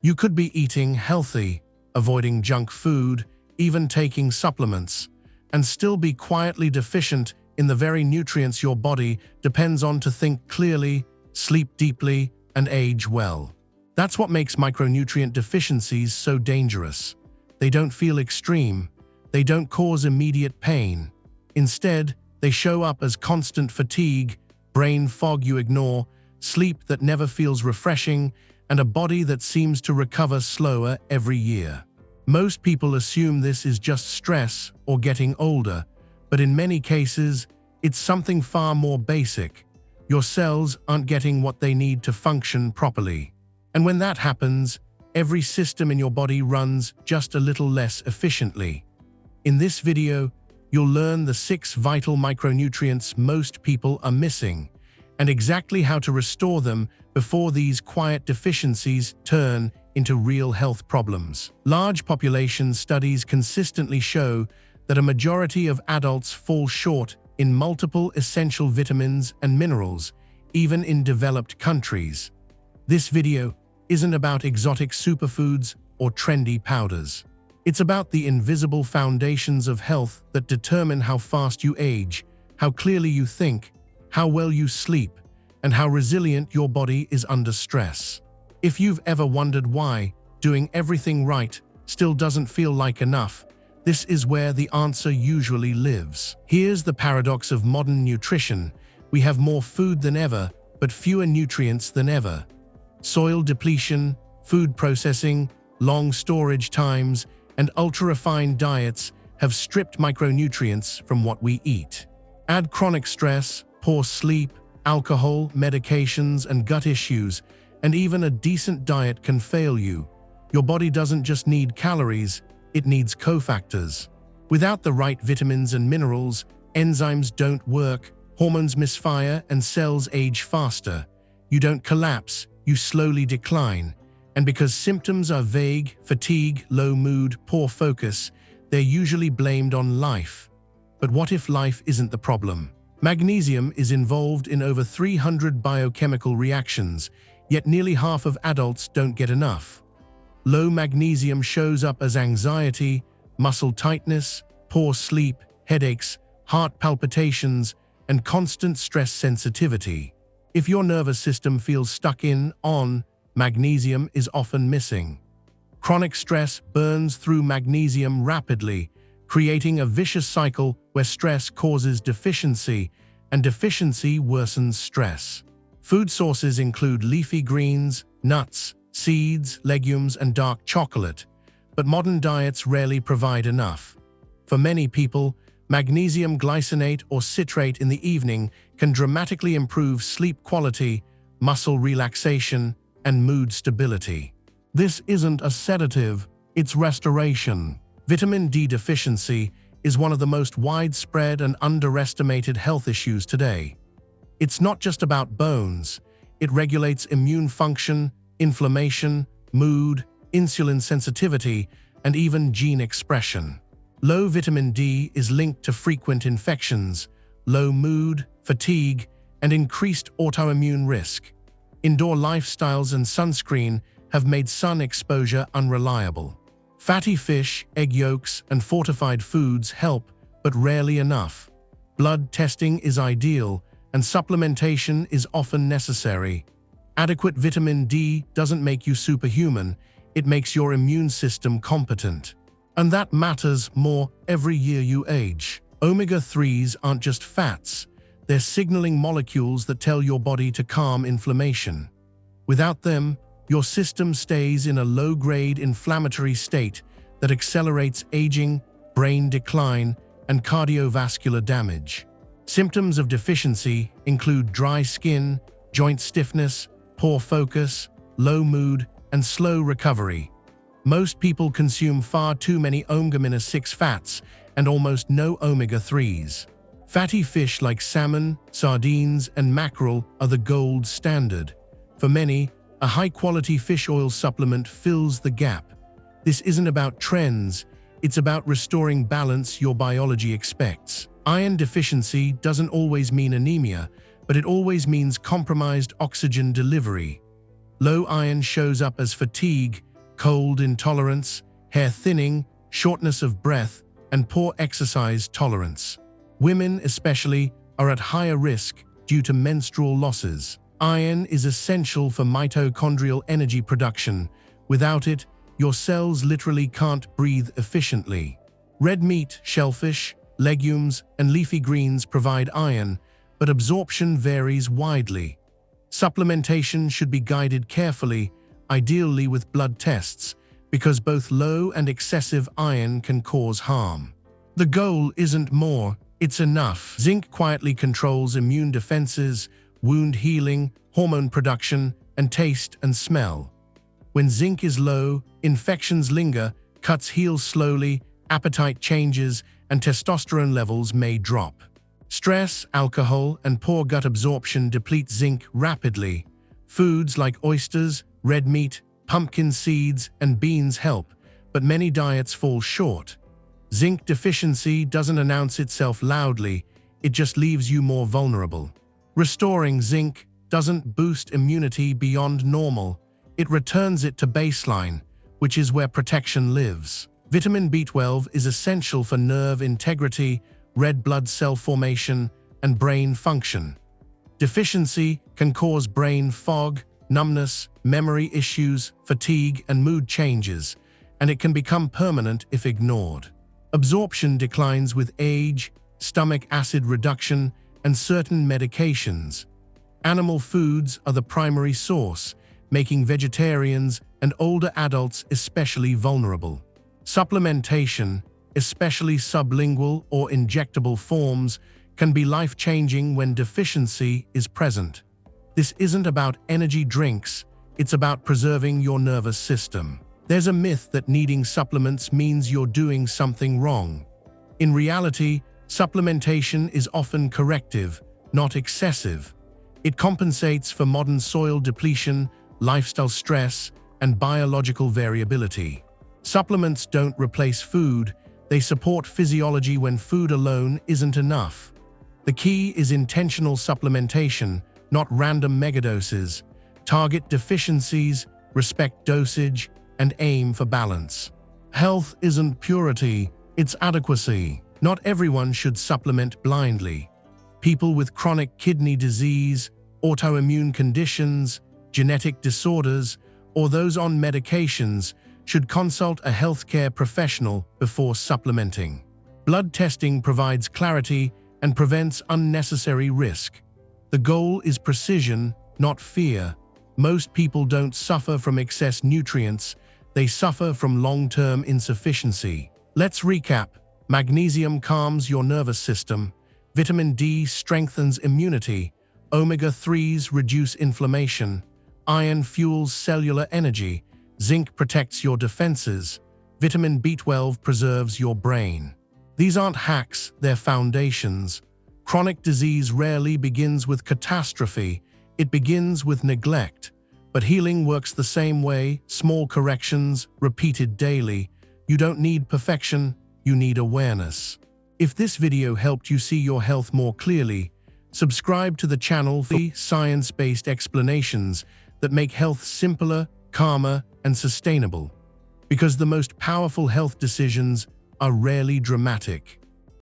You could be eating healthy, avoiding junk food, even taking supplements, and still be quietly deficient in the very nutrients your body depends on to think clearly, sleep deeply, and age well. That's what makes micronutrient deficiencies so dangerous. They don't feel extreme. They don't cause immediate pain. Instead, they show up as constant fatigue, brain fog you ignore, sleep that never feels refreshing, and a body that seems to recover slower every year. Most people assume this is just stress or getting older, but in many cases, it's something far more basic. Your cells aren't getting what they need to function properly. And when that happens, every system in your body runs just a little less efficiently. In this video, you'll learn the 6 vital micronutrients most people are missing, and exactly how to restore them before these quiet deficiencies turn into real health problems. Large population studies consistently show that a majority of adults fall short in multiple essential vitamins and minerals, even in developed countries. This video isn't about exotic superfoods or trendy powders. It's about the invisible foundations of health that determine how fast you age, how clearly you think, how well you sleep, and how resilient your body is under stress. If you've ever wondered why doing everything right still doesn't feel like enough, this is where the answer usually lives. Here's the paradox of modern nutrition. We have more food than ever, but fewer nutrients than ever. Soil depletion, food processing, long storage times, and ultra-refined diets have stripped micronutrients from what we eat. Add chronic stress, poor sleep, alcohol, medications, and gut issues, and even a decent diet can fail you. Your body doesn't just need calories, it needs cofactors. Without the right vitamins and minerals, enzymes don't work, hormones misfire, and cells age faster. You don't collapse, you slowly decline. And because symptoms are vague, fatigue, low mood, poor focus, they're usually blamed on life. But what if life isn't the problem? Magnesium is involved in over 300 biochemical reactions, yet nearly half of adults don't get enough. Low magnesium shows up as anxiety, muscle tightness, poor sleep, headaches, heart palpitations, and constant stress sensitivity. If your nervous system feels stuck on, magnesium is often missing. Chronic stress burns through magnesium rapidly, creating a vicious cycle where stress causes deficiency, and deficiency worsens stress. Food sources include leafy greens, nuts, seeds, legumes, and dark chocolate, but modern diets rarely provide enough. For many people, magnesium glycinate or citrate in the evening can dramatically improve sleep quality, muscle relaxation, and mood stability. This isn't a sedative, it's restoration. Vitamin D deficiency is one of the most widespread and underestimated health issues today. It's not just about bones, it regulates immune function, inflammation, mood, insulin sensitivity, and even gene expression. Low vitamin D is linked to frequent infections, low mood, fatigue, and increased autoimmune risk. Indoor lifestyles and sunscreen have made sun exposure unreliable. Fatty fish, egg yolks, and fortified foods help, but rarely enough. Blood testing is ideal, and supplementation is often necessary. Adequate vitamin D doesn't make you superhuman, it makes your immune system competent. And that matters more every year you age. Omega-3s aren't just fats, they're signaling molecules that tell your body to calm inflammation. Without them, your system stays in a low-grade inflammatory state that accelerates aging, brain decline, and cardiovascular damage. Symptoms of deficiency include dry skin, joint stiffness, poor focus, low mood, and slow recovery. Most people consume far too many omega-6 fats and almost no omega-3s. Fatty fish like salmon, sardines, and mackerel are the gold standard. For many, a high-quality fish oil supplement fills the gap. This isn't about trends, it's about restoring balance your biology expects. Iron deficiency doesn't always mean anemia, but it always means compromised oxygen delivery. Low iron shows up as fatigue, cold intolerance, hair thinning, shortness of breath, and poor exercise tolerance. Women, especially, are at higher risk due to menstrual losses. Iron is essential for mitochondrial energy production. Without it, your cells literally can't breathe efficiently. Red meat, shellfish, legumes, and leafy greens provide iron, but absorption varies widely. Supplementation should be guided carefully, ideally with blood tests, because both low and excessive iron can cause harm. The goal isn't more, it's enough. Zinc quietly controls immune defenses, wound healing, hormone production, and taste and smell. When zinc is low, infections linger, cuts heal slowly, appetite changes, and testosterone levels may drop. Stress, alcohol, and poor gut absorption deplete zinc rapidly. Foods like oysters, red meat, pumpkin seeds, and beans help, but many diets fall short. Zinc deficiency doesn't announce itself loudly, it just leaves you more vulnerable. Restoring zinc doesn't boost immunity beyond normal, it returns it to baseline, which is where protection lives. Vitamin B12 is essential for nerve integrity, red blood cell formation, and brain function. Deficiency can cause brain fog, numbness, memory issues, fatigue, and mood changes, and it can become permanent if ignored. Absorption declines with age, stomach acid reduction, and certain medications. Animal foods are the primary source, making vegetarians and older adults especially vulnerable. Supplementation, especially sublingual or injectable forms, can be life-changing when deficiency is present. This isn't about energy drinks, it's about preserving your nervous system. There's a myth that needing supplements means you're doing something wrong. In reality, supplementation is often corrective, not excessive. It compensates for modern soil depletion, lifestyle stress, and biological variability. Supplements don't replace food, they support physiology when food alone isn't enough. The key is intentional supplementation, not random megadoses. Target deficiencies, respect dosage, and aim for balance. Health isn't purity, it's adequacy. Not everyone should supplement blindly. People with chronic kidney disease, autoimmune conditions, genetic disorders, or those on medications should consult a healthcare professional before supplementing. Blood testing provides clarity and prevents unnecessary risk. The goal is precision, not fear. Most people don't suffer from excess nutrients, they suffer from long-term insufficiency. Let's recap. Magnesium calms your nervous system. Vitamin D strengthens immunity. Omega-3s reduce inflammation. Iron fuels cellular energy. Zinc protects your defenses. Vitamin B12 preserves your brain. These aren't hacks, they're foundations. Chronic disease rarely begins with catastrophe, it begins with neglect. But healing works the same way, small corrections, repeated daily. You don't need perfection, you need awareness. If this video helped you see your health more clearly, subscribe to the channel for science-based explanations that make health simpler, calmer, and sustainable. Because the most powerful health decisions are rarely dramatic.